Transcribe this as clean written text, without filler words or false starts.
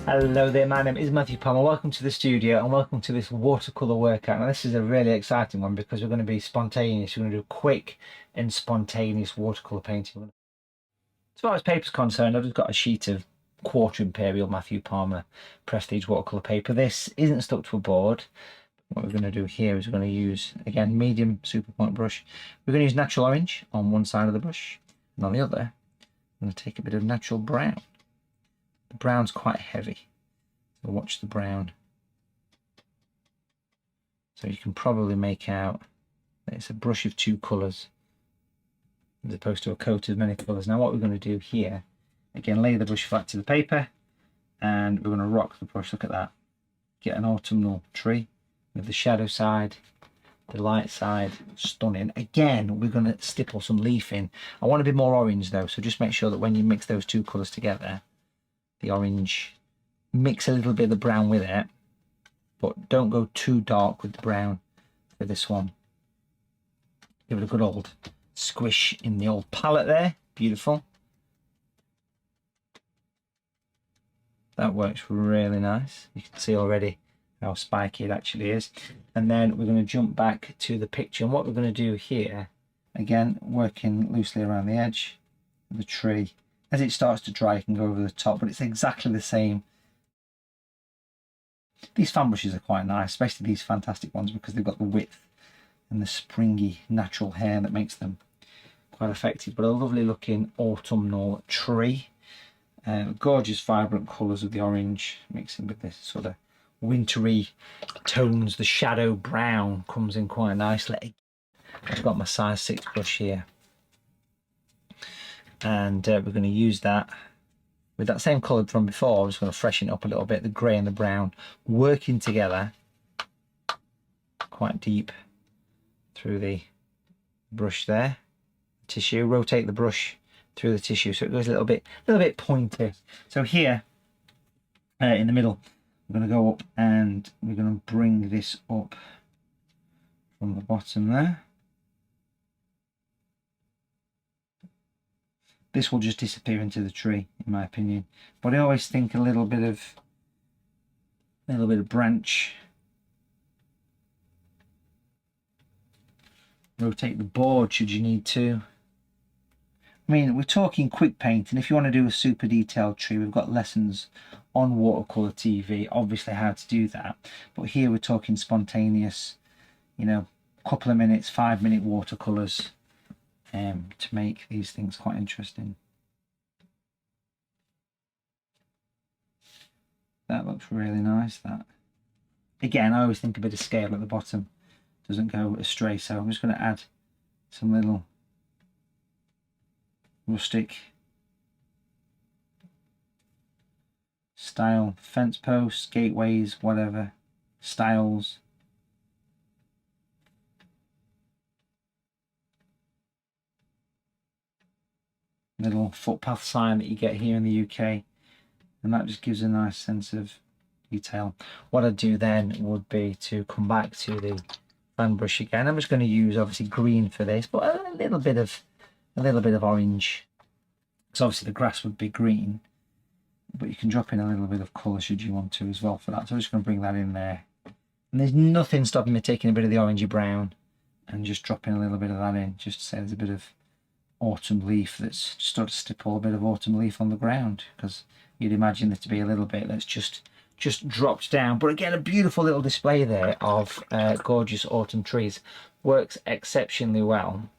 Hello there, my name is Matthew Palmer. Welcome to the studio and welcome to this watercolour workout. Now this is a really exciting one because we're going to be spontaneous. We're going to do quick and spontaneous watercolour painting. As far as paper's concerned, I've just got a sheet of quarter imperial Matthew Palmer prestige watercolour paper. This isn't stuck to a board. What we're going to do here is we're going to use, again, medium super point brush. We're going to use natural orange on one side of the brush, and on the other I'm going to take a bit of natural brown. The brown's quite heavy, so watch the brown. So you can probably make out that it's a brush of two colours as opposed to a coat of many colours. Now what we're going to do here, again, lay the brush flat to the paper and we're going to rock the brush. Look at that. Get an autumnal tree with the shadow side, the light side, stunning. Again, we're going to stipple some leaf in. I want to be more orange though, so just make sure that when you mix those two colours together, the orange, mix a little bit of the brown with it, but don't go too dark with the brown for this one. Give it a good old squish in the old palette there. Beautiful. That works really nice. You can see already how spiky it actually is. And then we're going to jump back to the picture, and what we're going to do here, again, working loosely around the edge of the tree. As it starts to dry, you can go over the top, but it's exactly the same. These fan brushes are quite nice, especially these fantastic ones, because they've got the width and the springy natural hair that makes them quite effective. But a lovely looking autumnal tree. Gorgeous vibrant colours of the orange mixing with this sort of wintry tones. The shadow brown comes in quite nicely. I've got my size 6 brush here. And we're going to use that with that same colour from before. I'm just going to freshen it up a little bit, the grey and the brown working together quite deep through the brush there. Tissue, rotate the brush through the tissue so it goes a little bit pointy. So here in the middle, we're going to go up and we're going to bring this up from the bottom there. This will just disappear into the tree, in my opinion. But I always think a little bit of branch. Rotate the board should you need to. I mean, we're talking quick paint, and if you want to do a super detailed tree, we've got lessons on Watercolour TV, obviously how to do that. But here we're talking spontaneous, you know, couple of minutes, 5-minute watercolours. To make these things quite interesting. That looks really nice. That, again, I always think a bit of scale at the bottom doesn't go astray, so I'm just going to add some little rustic style fence posts, gateways, whatever styles. Little footpath sign that you get here in the UK, and that just gives a nice sense of detail. What I'd do then would be to come back to the fan brush again. I'm just going to use obviously green for this, but a little bit of orange, because obviously the grass would be green, but you can drop in a little bit of colour should you want to as well for that. So I'm just going to bring that in there, and there's nothing stopping me taking a bit of the orangey brown and just dropping a little bit of that in, just to say there's a bit of autumn leaf that's just sort of stipple a bit of autumn leaf on the ground, because you'd imagine there to be a little bit that's just dropped down. But again, a beautiful little display there of gorgeous autumn trees. Works exceptionally well.